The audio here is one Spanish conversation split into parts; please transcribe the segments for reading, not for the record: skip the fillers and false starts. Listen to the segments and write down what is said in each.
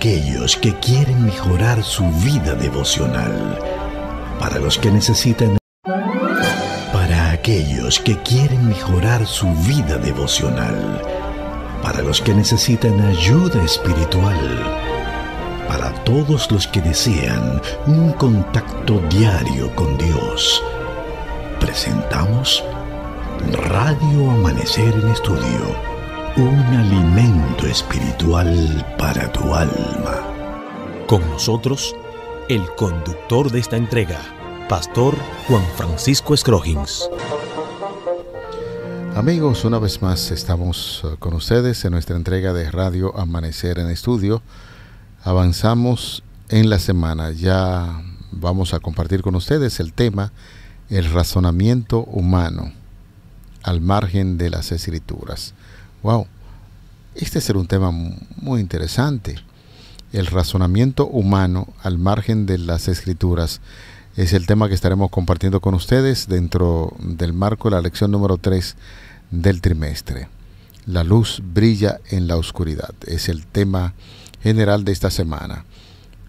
aquellos que quieren mejorar su vida devocional, para los que necesitan, para aquellos que quieren mejorar su vida devocional, para los que necesitan ayuda espiritual, para todos los que desean un contacto diario con Dios. Presentamos Radio Amanecer en Estudio, un alimento espiritual para tu alma. Con nosotros, el conductor de esta entrega, Pastor Juan Francisco Scroggins. Amigos, una vez más estamos con ustedes en nuestra entrega de Radio Amanecer en Estudio. Avanzamos en la semana, ya vamos a compartir con ustedes el tema, el razonamiento humano al margen de las Escrituras. Wow, este será un tema muy interesante. El razonamiento humano al margen de las Escrituras es el tema que estaremos compartiendo con ustedes dentro del marco de la lección número 3 del trimestre. La luz brilla en la oscuridad. Es el tema general de esta semana.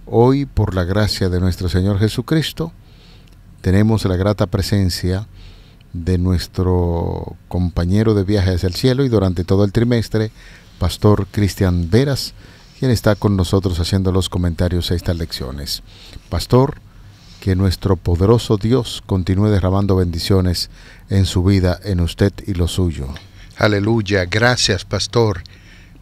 Hoy, por la gracia de nuestro Señor Jesucristo, tenemos la grata presencia de nuestro compañero de viaje hacia el cielo y durante todo el trimestre, Pastor Cristian Veras, quien está con nosotros haciendo los comentarios a estas lecciones. Pastor, que nuestro poderoso Dios continúe derramando bendiciones en su vida, en usted y lo suyo. Aleluya, gracias, Pastor.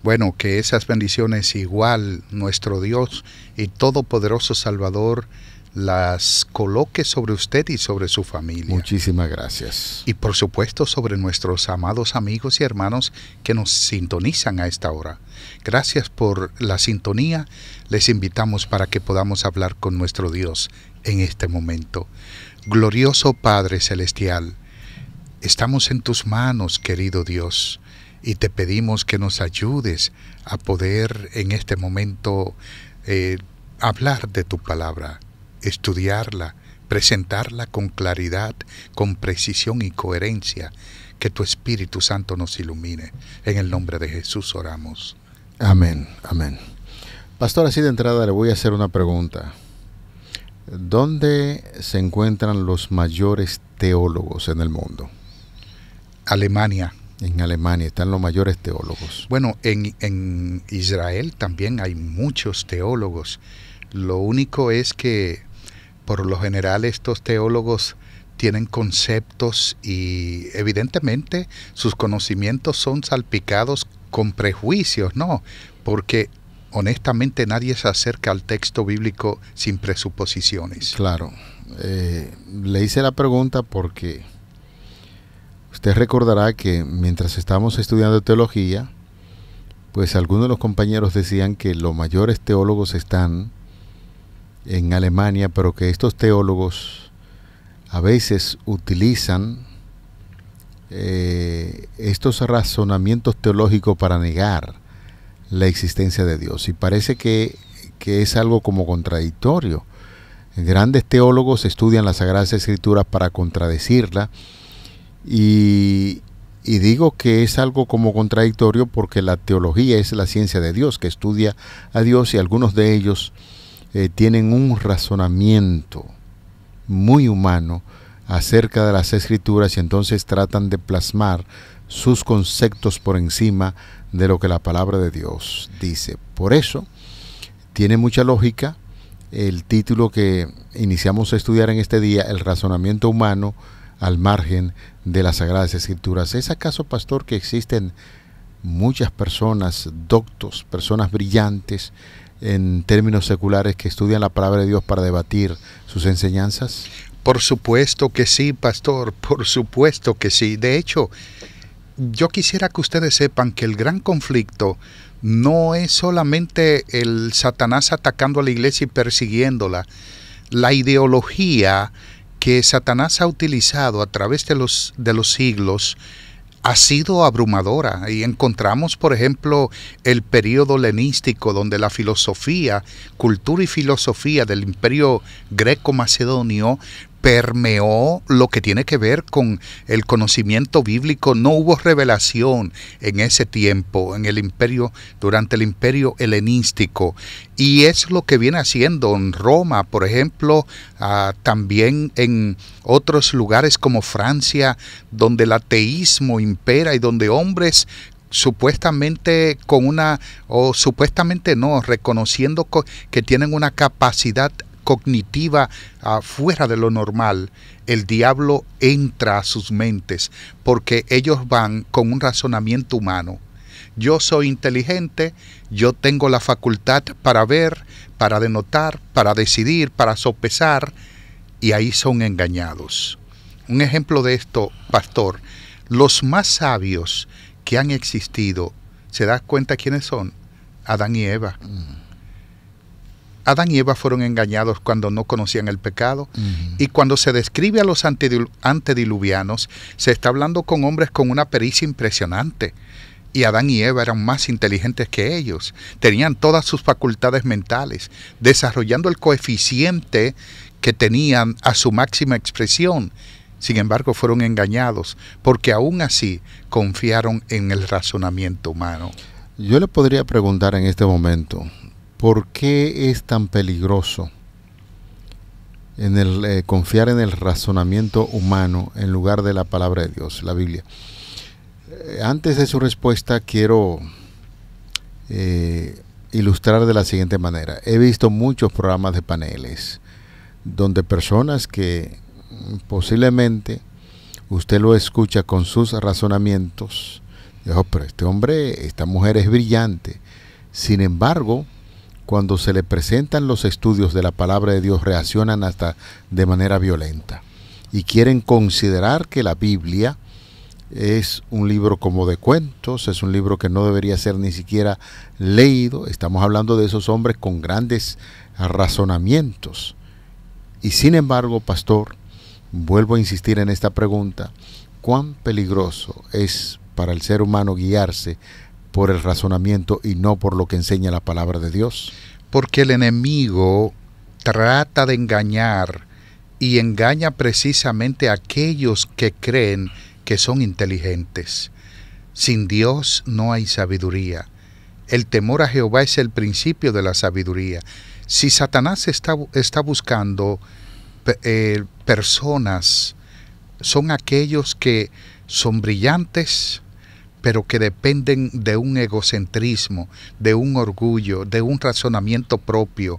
Bueno, que esas bendiciones igual nuestro Dios y todopoderoso Salvador las coloque sobre usted y sobre su familia. Muchísimas gracias. Y por supuesto sobre nuestros amados amigos y hermanos que nos sintonizan a esta hora. Gracias por la sintonía. Les invitamos para que podamos hablar con nuestro Dios en este momento. Glorioso Padre Celestial, estamos en tus manos, querido Dios, y te pedimos que nos ayudes a poder en este momento hablar de tu palabra, estudiarla, presentarla con claridad, con precisión y coherencia. Que tu Espíritu Santo nos ilumine. En el nombre de Jesús oramos. Amén, amén. Pastor, así de entrada le voy a hacer una pregunta. ¿Dónde se encuentran los mayores teólogos en el mundo? Alemania. En Alemania están los mayores teólogos. Bueno, en Israel también hay muchos teólogos. Lo único es que por lo general estos teólogos tienen conceptos y evidentemente sus conocimientos son salpicados con prejuicios, ¿no? Porque honestamente nadie se acerca al texto bíblico sin presuposiciones. Claro. Le hice la pregunta porque usted recordará que mientras estábamos estudiando teología, pues algunos de los compañeros decían que los mayores teólogos están en Alemania, pero que estos teólogos a veces utilizan estos razonamientos teológicos para negar la existencia de Dios. Y parece que es algo como contradictorio. Grandes teólogos estudian las Sagradas Escrituras para contradecirla. Y digo que es algo como contradictorio porque la teología es la ciencia de Dios, que estudia a Dios, y algunos de ellos tienen un razonamiento muy humano acerca de las Escrituras y entonces tratan de plasmar sus conceptos por encima de lo que la palabra de Dios dice. Por eso tiene mucha lógica el título que iniciamos a estudiar en este día, el razonamiento humano al margen de las Sagradas Escrituras. ¿Es acaso, pastor, que existen muchas personas doctos, personas brillantes en términos seculares que estudian la palabra de Dios para debatir sus enseñanzas? Por supuesto que sí, pastor, por supuesto que sí. De hecho, yo quisiera que ustedes sepan que el gran conflicto no es solamente el Satanás atacando a la iglesia y persiguiéndola. La ideología que Satanás ha utilizado a través de los siglos ha sido abrumadora, y encontramos, por ejemplo, el período helenístico, donde la filosofía, cultura y filosofía del imperio greco-macedonio permeó lo que tiene que ver con el conocimiento bíblico. No hubo revelación en ese tiempo, en el imperio, durante el imperio helenístico. Y es lo que viene haciendo en Roma, por ejemplo, también en otros lugares como Francia, donde el ateísmo impera y donde hombres supuestamente reconociendo que tienen una capacidad cognitiva fuera de lo normal, el diablo entra a sus mentes porque ellos van con un razonamiento humano. Yo soy inteligente, yo tengo la facultad para ver, para denotar, para decidir, para sopesar, y ahí son engañados. Un ejemplo de esto, pastor, los más sabios que han existido, ¿se da cuenta quiénes son? Adán y Eva. Adán y Eva fueron engañados cuando no conocían el pecado. Y cuando se describe a los antediluvianos, se está hablando con hombres con una pericia impresionante. Y Adán y Eva eran más inteligentes que ellos. Tenían todas sus facultades mentales, desarrollando el coeficiente que tenían a su máxima expresión. Sin embargo, fueron engañados, porque aún así confiaron en el razonamiento humano. Yo le podría preguntar en este momento, ¿por qué es tan peligroso confiar en el razonamiento humano en lugar de la palabra de Dios, la Biblia? Antes de su respuesta, quiero ilustrar de la siguiente manera. He visto muchos programas de paneles donde personas que posiblemente usted lo escucha con sus razonamientos, dijo, pero esta mujer es brillante. Sin embargo, cuando se le presentan los estudios de la palabra de Dios, reaccionan hasta de manera violenta y quieren considerar que la Biblia es un libro como de cuentos, es un libro que no debería ser ni siquiera leído. Estamos hablando de esos hombres con grandes razonamientos. Y sin embargo, pastor, vuelvo a insistir en esta pregunta: ¿cuán peligroso es para el ser humano guiarse por el razonamiento y no por lo que enseña la palabra de Dios? Porque el enemigo trata de engañar y engaña precisamente a aquellos que creen que son inteligentes. Sin Dios no hay sabiduría. El temor a Jehová es el principio de la sabiduría. Si Satanás está buscando personas, son aquellos que son brillantes, pero que dependen de un egocentrismo, de un orgullo, de un razonamiento propio.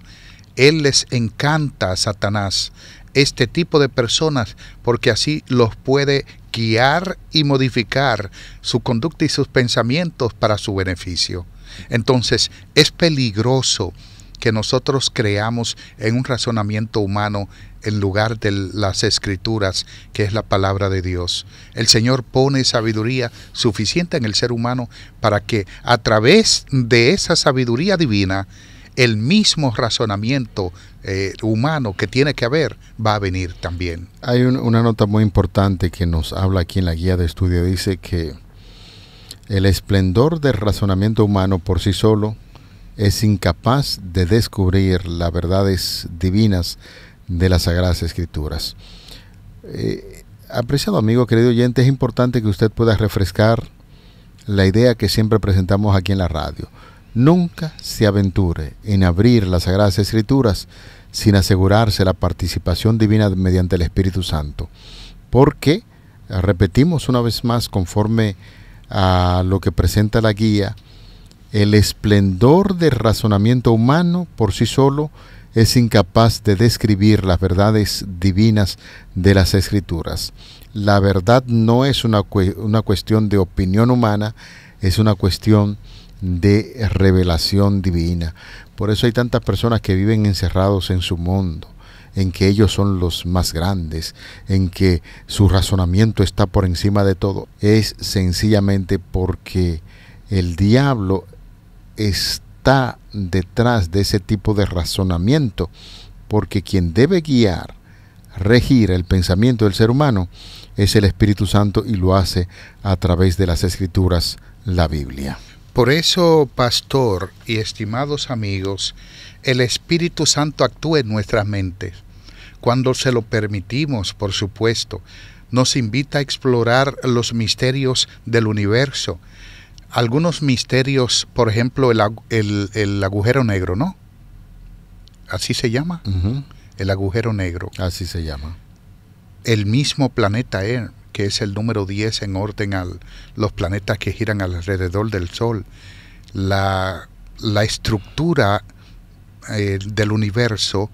Él les encanta a Satanás este tipo de personas porque así los puede guiar y modificar su conducta y sus pensamientos para su beneficio. Entonces, es peligroso que nosotros creamos en un razonamiento humano en lugar de las Escrituras, que es la palabra de Dios. El Señor pone sabiduría suficiente en el ser humano para que a través de esa sabiduría divina, el mismo razonamiento humano que tiene que haber va a venir también. Hay una nota muy importante que nos habla aquí en la guía de estudio. Dice que el esplendor del razonamiento humano por sí solo es incapaz de descubrir las verdades divinas de las Sagradas Escrituras. Apreciado amigo, querido oyente, es importante que usted pueda refrescar la idea que siempre presentamos aquí en la radio. Nunca se aventure en abrir las Sagradas Escrituras sin asegurarse la participación divina mediante el Espíritu Santo. Porque, repetimos una vez más, conforme a lo que presenta la guía, el esplendor del razonamiento humano por sí solo es incapaz de describir las verdades divinas de las Escrituras. La verdad no es una cuestión de opinión humana, es una cuestión de revelación divina. Por eso hay tantas personas que viven encerrados en su mundo, en que ellos son los más grandes, en que su razonamiento está por encima de todo. Es sencillamente porque el diablo está detrás de ese tipo de razonamiento, porque quien debe guiar, regir el pensamiento del ser humano es el Espíritu Santo, y lo hace a través de las Escrituras, la Biblia. Por eso, pastor y estimados amigos, el Espíritu Santo actúa en nuestras mentes. cuando se lo permitimos, por supuesto. Nos invita a explorar los misterios del universo. Algunos misterios, por ejemplo, el agujero negro, ¿no? ¿Así se llama? Uh-huh. El agujero negro. Así se llama. El mismo planeta que es el número 10 en orden a los planetas que giran alrededor del Sol. La estructura del universo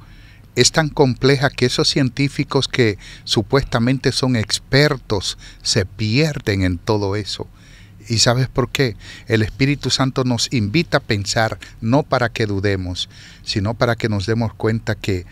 es tan compleja que esos científicos que supuestamente son expertos se pierden en todo eso. ¿Y sabes por qué? El Espíritu Santo nos invita a pensar, no para que dudemos, sino para que nos demos cuenta que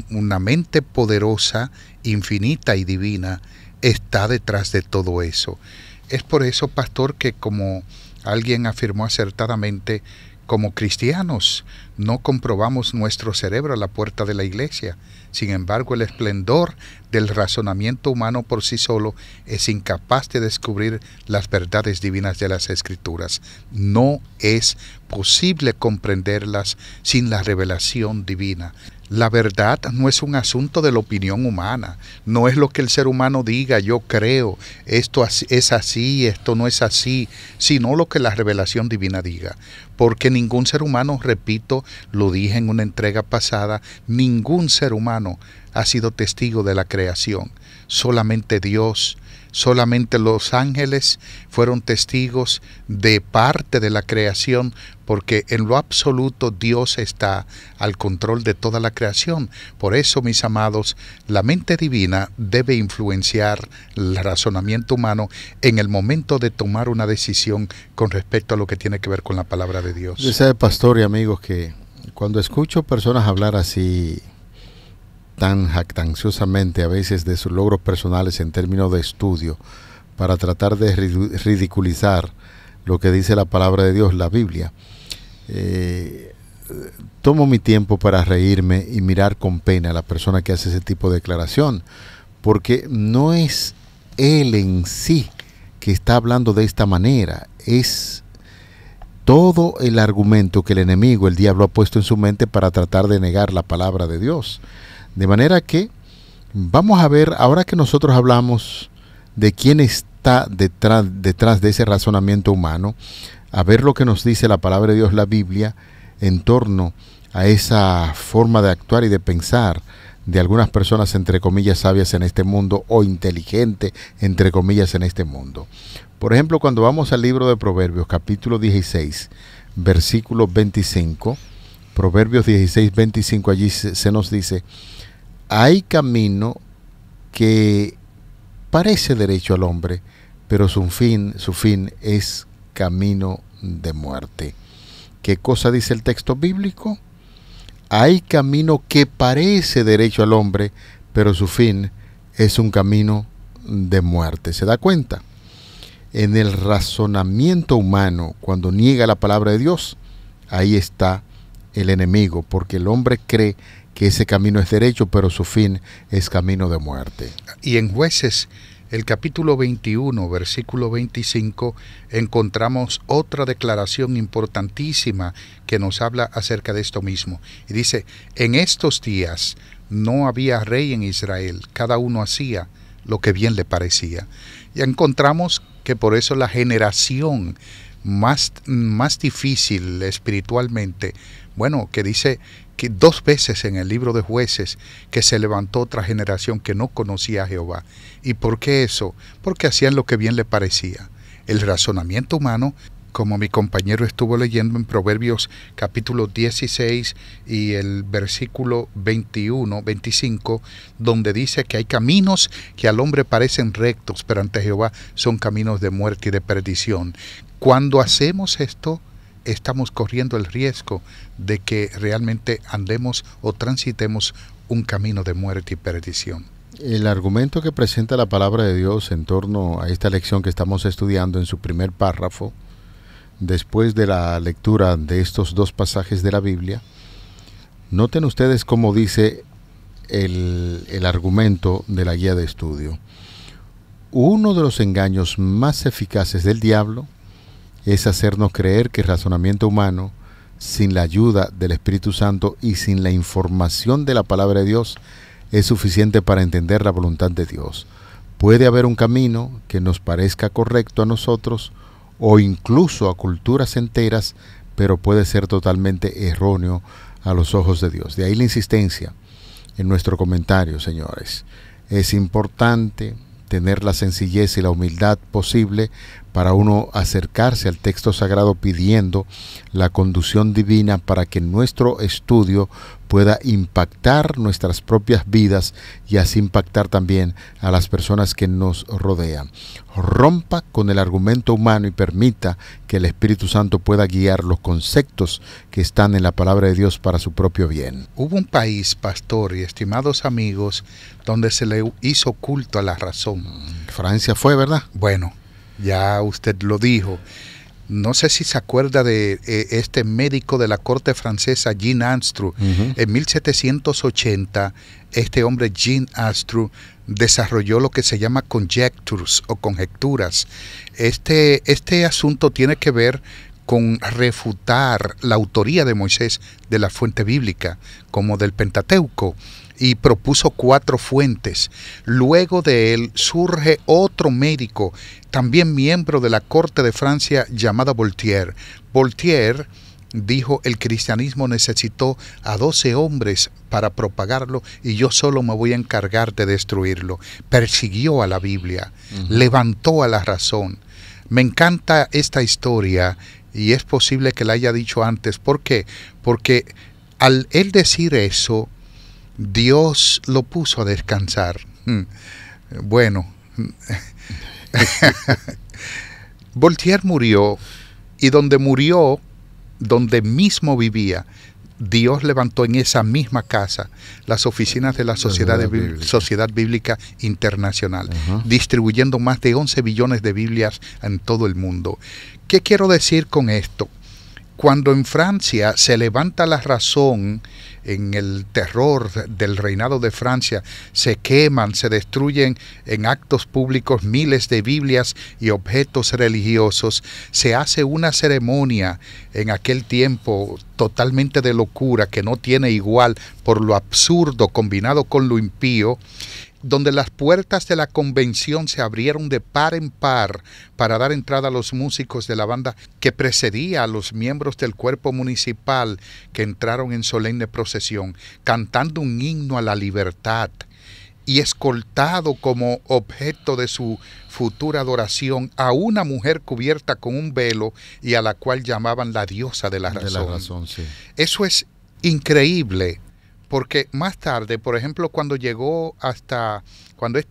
una mente poderosa, infinita y divina está detrás de todo eso. Es por eso, pastor, que como alguien afirmó acertadamente, como cristianos no comprobamos nuestro cerebro a la puerta de la iglesia. Sin embargo, el esplendor del razonamiento humano por sí solo es incapaz de descubrir las verdades divinas de las Escrituras. No es posible comprenderlas sin la revelación divina. La verdad no es un asunto de la opinión humana, no es lo que el ser humano diga, yo creo, esto es así, esto no es así, sino lo que la revelación divina diga. Porque ningún ser humano, repito, lo dije en una entrega pasada, ningún ser humano ha sido testigo de la creación, solamente Dios. Solamente los ángeles fueron testigos de parte de la creación, porque en lo absoluto Dios está al control de toda la creación. Por eso, mis amados, la mente divina debe influenciar el razonamiento humano en el momento de tomar una decisión con respecto a lo que tiene que ver con la palabra de Dios. Usted sabe, pastor y amigos, que cuando escucho personas hablar así tan jactanciosamente a veces de sus logros personales en términos de estudio, para tratar de ridiculizar lo que dice la palabra de Dios, la Biblia, tomo mi tiempo para reírme y mirar con pena a la persona que hace ese tipo de declaración, porque no es él en sí que está hablando de esta manera, es todo el argumento que el enemigo, el diablo, ha puesto en su mente para tratar de negar la palabra de Dios. De manera que vamos a ver, ahora que nosotros hablamos de quién está detrás de ese razonamiento humano, a ver lo que nos dice la palabra de Dios, la Biblia, en torno a esa forma de actuar y de pensar de algunas personas, entre comillas, sabias en este mundo, o inteligentes, entre comillas, en este mundo. Por ejemplo, cuando vamos al libro de Proverbios, capítulo 16, versículo 25, Proverbios 16, 25, allí se nos dice: hay camino que parece derecho al hombre, pero su fin es camino de muerte. ¿Qué cosa dice el texto bíblico? Hay camino que parece derecho al hombre, pero su fin es un camino de muerte. ¿Se da cuenta? En el razonamiento humano, cuando niega la palabra de Dios, ahí está el enemigo, porque el hombre cree que ese camino es derecho, pero su fin es camino de muerte. Y en Jueces, el capítulo 21, versículo 25, encontramos otra declaración importantísima que nos habla acerca de esto mismo. Y dice: en estos días no había rey en Israel, cada uno hacía lo que bien le parecía. Y encontramos que por eso la generación más difícil espiritualmente, bueno, que dice que 2 veces en el libro de Jueces que se levantó otra generación que no conocía a Jehová. ¿Y por qué eso? Porque hacían lo que bien le parecía. El razonamiento humano, como mi compañero estuvo leyendo en Proverbios capítulo 16 y el versículo 21, 25, donde dice que hay caminos que al hombre parecen rectos, pero ante Jehová son caminos de muerte y de perdición. Cuando hacemos esto, estamos corriendo el riesgo de que realmente andemos o transitemos un camino de muerte y perdición. El argumento que presenta la palabra de Dios en torno a esta lección que estamos estudiando en su primer párrafo, después de la lectura de estos 2 pasajes de la Biblia, noten ustedes cómo dice el argumento de la guía de estudio. Uno de los engaños más eficaces del diablo es hacernos creer que el razonamiento humano, sin la ayuda del Espíritu Santo y sin la información de la palabra de Dios, es suficiente para entender la voluntad de Dios. Puede haber un camino que nos parezca correcto a nosotros o incluso a culturas enteras, pero puede ser totalmente erróneo a los ojos de Dios. De ahí la insistencia en nuestro comentario, señores. Es importante tener la sencillez y la humildad posible para uno acercarse al texto sagrado pidiendo la conducción divina para que nuestro estudio pueda impactar nuestras propias vidas y así impactar también a las personas que nos rodean. Rompa con el argumento humano y permita que el Espíritu Santo pueda guiar los conceptos que están en la palabra de Dios para su propio bien. Hubo un país, pastor y estimados amigos, donde se le hizo culto a la razón. Francia fue, ¿verdad? Bueno, ya usted lo dijo. No sé si se acuerda de este médico de la corte francesa, Jean Astre. En 1780, este hombre, Jean Astre, desarrolló lo que se llama conjectures o conjeturas. Este asunto tiene que ver con refutar la autoría de Moisés de la fuente bíblica, como del Pentateuco, y propuso 4 fuentes. Luego de él surge otro médico, también miembro de la corte de Francia, llamado Voltaire. Voltaire dijo: el cristianismo necesitó a 12 hombres para propagarlo y yo solo me voy a encargar de destruirlo. Persiguió a la Biblia, levantó a la razón. Me encanta esta historia y es posible que la haya dicho antes. ¿Por qué? Porque al él decir eso, Dios lo puso a descansar. Bueno, Voltaire murió y donde mismo vivía, Dios levantó en esa misma casa las oficinas de la Sociedad Bíblica Internacional, distribuyendo más de 11 billones de Biblias en todo el mundo. ¿Qué quiero decir con esto? Cuando en Francia se levanta la razón, en el terror del reinado de Francia, se queman, se destruyen en actos públicos miles de Biblias y objetos religiosos, se hace una ceremonia en aquel tiempo totalmente de locura que no tiene igual por lo absurdo combinado con lo impío, donde las puertas de la convención se abrieron de par en par para dar entrada a los músicos de la banda que precedía a los miembros del cuerpo municipal que entraron en solemne procesión, cantando un himno a la libertad y escoltado como objeto de su futura adoración a una mujer cubierta con un velo y a la cual llamaban la diosa de la razón. Sí. Eso es increíble. Porque más tarde, por ejemplo, cuando ésta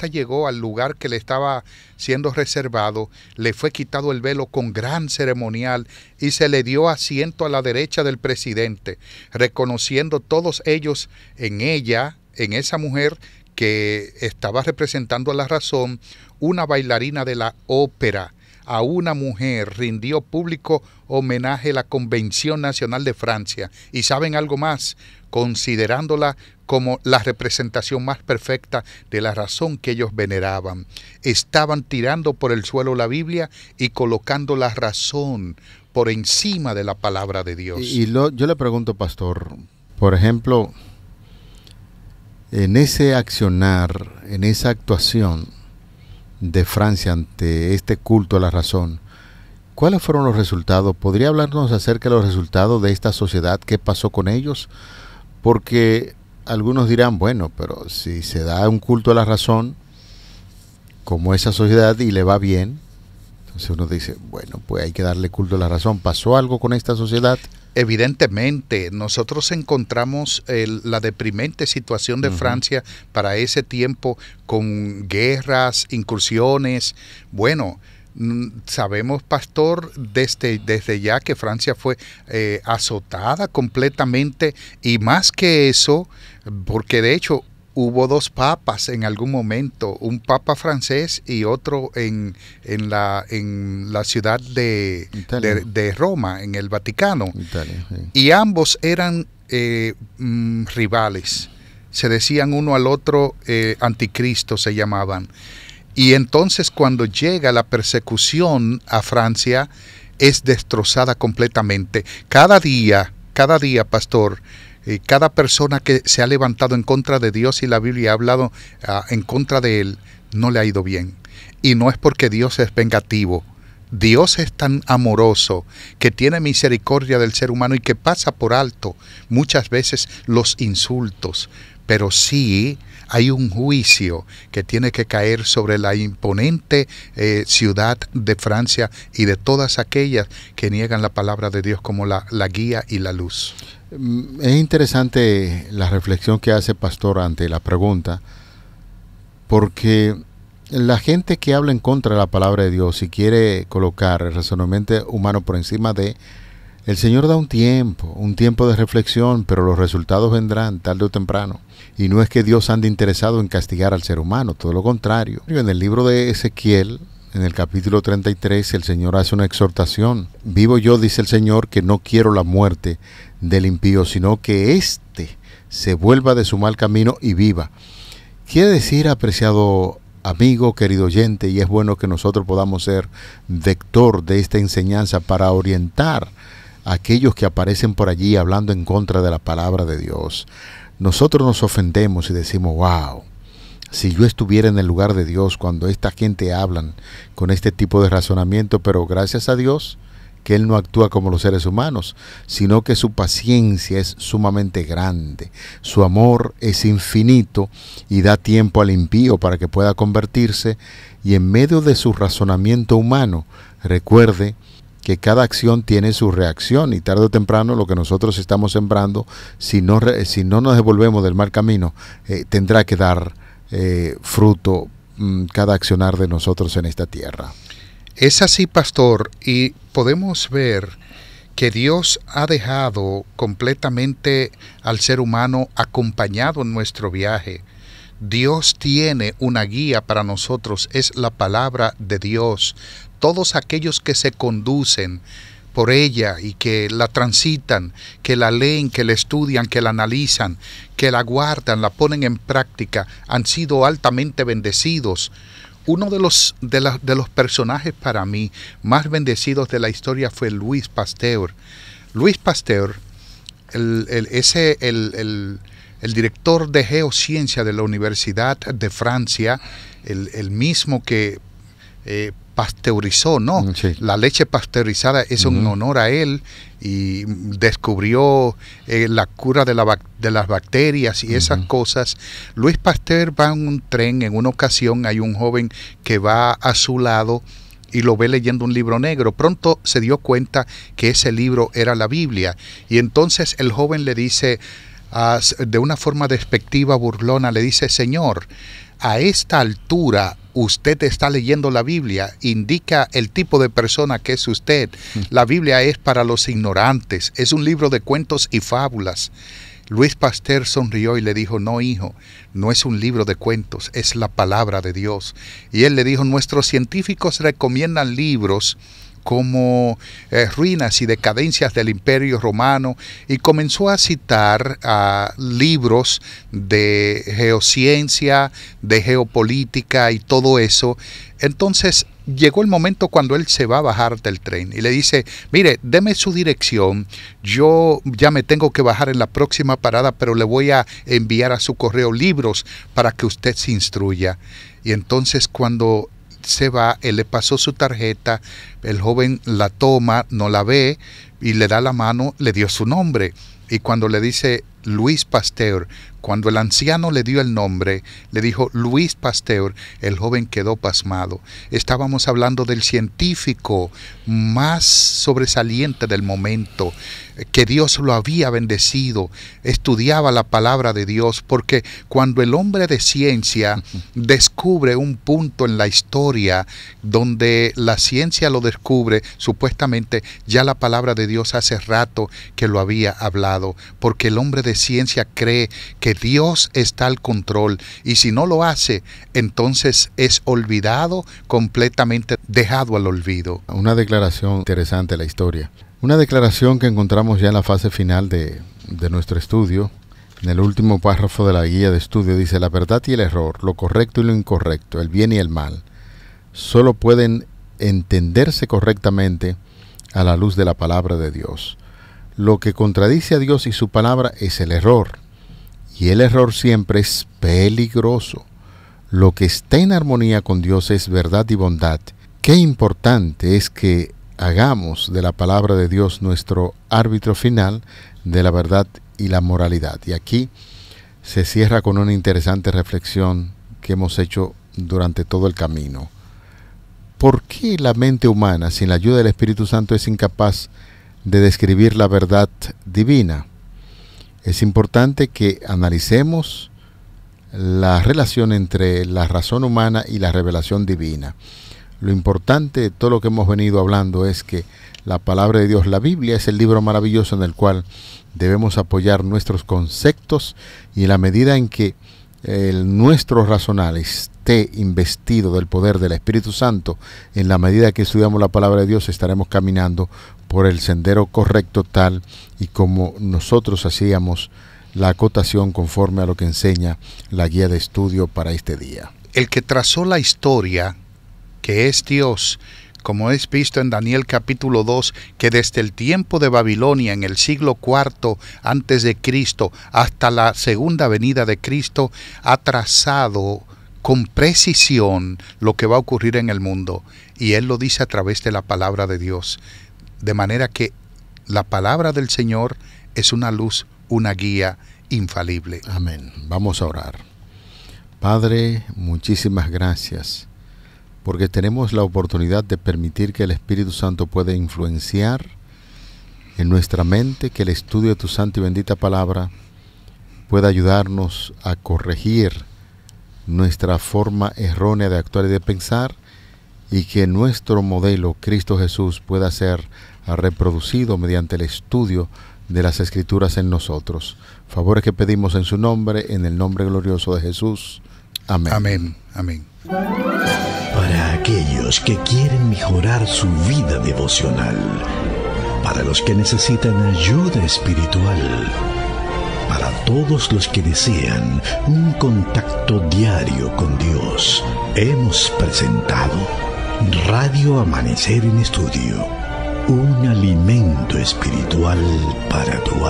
llegó al lugar que le estaba siendo reservado, le fue quitado el velo con gran ceremonial y se le dio asiento a la derecha del presidente, reconociendo todos ellos en ella, en esa mujer que estaba representando a la razón, una bailarina de la ópera. A una mujer rindió público homenaje la Convención Nacional de Francia. Y ¿saben algo más? Considerándola como la representación más perfecta de la razón que ellos veneraban. Estaban tirando por el suelo la Biblia y colocando la razón por encima de la palabra de Dios. Yo le pregunto, pastor, por ejemplo, en ese accionar, en esa actuación de Francia ante este culto a la razón, ¿cuáles fueron los resultados? ¿Podría hablarnos acerca de los resultados de esta sociedad? ¿Qué pasó con ellos? Porque algunos dirán, bueno, pero si se da un culto a la razón, como esa sociedad, y le va bien, entonces uno dice, bueno, pues hay que darle culto a la razón. ¿Pasó algo con esta sociedad? Evidentemente, nosotros encontramos la deprimente situación de Francia para ese tiempo, con guerras, incursiones. Bueno, sabemos, pastor, desde ya que Francia fue azotada completamente, y más que eso, porque de hecho hubo 2 papas en algún momento, un papa francés y otro en la ciudad de Roma, en el Vaticano. Italia, sí. Y ambos eran rivales. Se decían uno al otro anticristo, se llamaban. Y entonces cuando llega la persecución a Francia, es destrozada completamente. Cada día, pastor, Cada persona que se ha levantado en contra de Dios y la Biblia ha hablado en contra de Él, no le ha ido bien. Y no es porque Dios es vengativo. Dios es tan amoroso que tiene misericordia del ser humano y que pasa por alto muchas veces los insultos. Pero sí hay un juicio que tiene que caer sobre la imponente ciudad de Francia y de todas aquellas que niegan la palabra de Dios como la guía y la luz. Es interesante la reflexión que hace Pastor ante la pregunta, porque la gente que habla en contra de la palabra de Dios y quiere colocar el razonamiento humano por encima de, el Señor da un tiempo de reflexión, pero los resultados vendrán tarde o temprano. Y no es que Dios ande interesado en castigar al ser humano, todo lo contrario. En el libro de Ezequiel, en el capítulo 33, el Señor hace una exhortación. Vivo yo, dice el Señor, que no quiero la muerte del impío, sino que éste se vuelva de su mal camino y viva. Quiere decir, apreciado amigo, querido oyente, y es bueno que nosotros podamos ser vector de esta enseñanza para orientar a aquellos que aparecen por allí hablando en contra de la palabra de Dios. Nosotros nos ofendemos y decimos, wow, si yo estuviera en el lugar de Dios cuando esta gente hablan con este tipo de razonamiento, pero gracias a Dios que Él no actúa como los seres humanos, sino que su paciencia es sumamente grande, su amor es infinito y da tiempo al impío para que pueda convertirse, y en medio de su razonamiento humano, recuerde que cada acción tiene su reacción, y tarde o temprano lo que nosotros estamos sembrando, si no nos devolvemos del mal camino, tendrá que dar fruto cada accionar de nosotros en esta tierra. Es así, pastor, y podemos ver que Dios ha dejado completamente al ser humano acompañado en nuestro viaje. Dios tiene una guía para nosotros, es la palabra de Dios. Todos aquellos que se conducen por ella y que la transitan, que la leen, que la estudian, que la analizan, que la guardan, la ponen en práctica, han sido altamente bendecidos. Uno de los personajes para mí más bendecidos de la historia fue Louis Pasteur. Louis Pasteur, el director de geociencia de la Universidad de Francia, el mismo que pasteurizó, ¿no? Sí. La leche pasteurizada es un honor a él, y descubrió la cura de las bacterias y esas cosas. Louis Pasteur va en un tren, en una ocasión hay un joven que va a su lado y lo ve leyendo un libro negro. Pronto se dio cuenta que ese libro era la Biblia, y entonces el joven le dice, de una forma despectiva, burlona, le dice: Señor, a esta altura usted está leyendo la Biblia, indica el tipo de persona que es usted. La Biblia es para los ignorantes, es un libro de cuentos y fábulas. Louis Pasteur sonrió y le dijo: no, hijo, no es un libro de cuentos, es la palabra de Dios. Y él le dijo: nuestros científicos recomiendan libros como Ruinas y decadencias del Imperio Romano, y comenzó a citar libros de geociencia, de geopolítica y todo eso. Entonces llegó el momento cuando él se va a bajar del tren y le dice: mire, deme su dirección, yo ya me tengo que bajar en la próxima parada, pero le voy a enviar a su correo libros para que usted se instruya. Y entonces cuando se va, él le pasó su tarjeta, el joven la toma, no la ve y le da la mano, le dio su nombre. Y cuando le dice Louis Pasteur, cuando el anciano le dio el nombre, le dijo Louis Pasteur, el joven quedó pasmado. Estábamos hablando del científico más sobresaliente del momento, que Dios lo había bendecido, estudiaba la palabra de Dios, porque cuando el hombre de ciencia descubre un punto en la historia donde la ciencia lo descubre, supuestamente ya la palabra de Dios hace rato que lo había hablado, porque el hombre de ciencia cree que Dios está al control, y si no lo hace, entonces es olvidado, completamente dejado al olvido. Una declaración interesante de la historia. Una declaración que encontramos ya en la fase final de nuestro estudio. En el último párrafo de la guía de estudio dice: la verdad y el error, lo correcto y lo incorrecto, el bien y el mal, solo pueden entenderse correctamente a la luz de la palabra de Dios. lo que contradice a Dios y su palabra es el error. Y el error siempre es peligroso. Lo que está en armonía con Dios es verdad y bondad. Qué importante es que hagamos de la palabra de Dios nuestro árbitro final de la verdad y la moralidad. Y aquí se cierra con una interesante reflexión que hemos hecho durante todo el camino. ¿Por qué la mente humana, sin la ayuda del Espíritu Santo, es incapaz de describir la verdad divina? Es importante que analicemos la relación entre la razón humana y la revelación divina. Lo importante de todo lo que hemos venido hablando es que la palabra de Dios, la Biblia, es el libro maravilloso en el cual debemos apoyar nuestros conceptos, y en la medida en que nuestro razonar esté investido del poder del Espíritu Santo, en la medida que estudiamos la palabra de Dios, estaremos caminando por el sendero correcto, tal y como nosotros hacíamos la acotación conforme a lo que enseña la guía de estudio para este día. El que trazó la historia, que es Dios, como es visto en Daniel capítulo 2, que desde el tiempo de Babilonia en el siglo IV antes de Cristo hasta la segunda venida de Cristo, ha trazado con precisión lo que va a ocurrir en el mundo, y Él lo dice a través de la palabra de Dios, de manera que la palabra del Señor es una luz, una guía infalible. Amén. Vamos a orar. Padre, muchísimas gracias, porque tenemos la oportunidad de permitir que el Espíritu Santo pueda influenciar en nuestra mente, que el estudio de tu santa y bendita palabra pueda ayudarnos a corregir nuestra forma errónea de actuar y de pensar, y que nuestro modelo, Cristo Jesús, pueda ser reproducido mediante el estudio de las Escrituras en nosotros. Favores que pedimos en su nombre, en el nombre glorioso de Jesús. Amén. Amén. Amén. Para aquellos que quieren mejorar su vida devocional, para los que necesitan ayuda espiritual, para todos los que desean un contacto diario con Dios, hemos presentado Radio Amanecer en Estudio, un alimento espiritual para tu alma.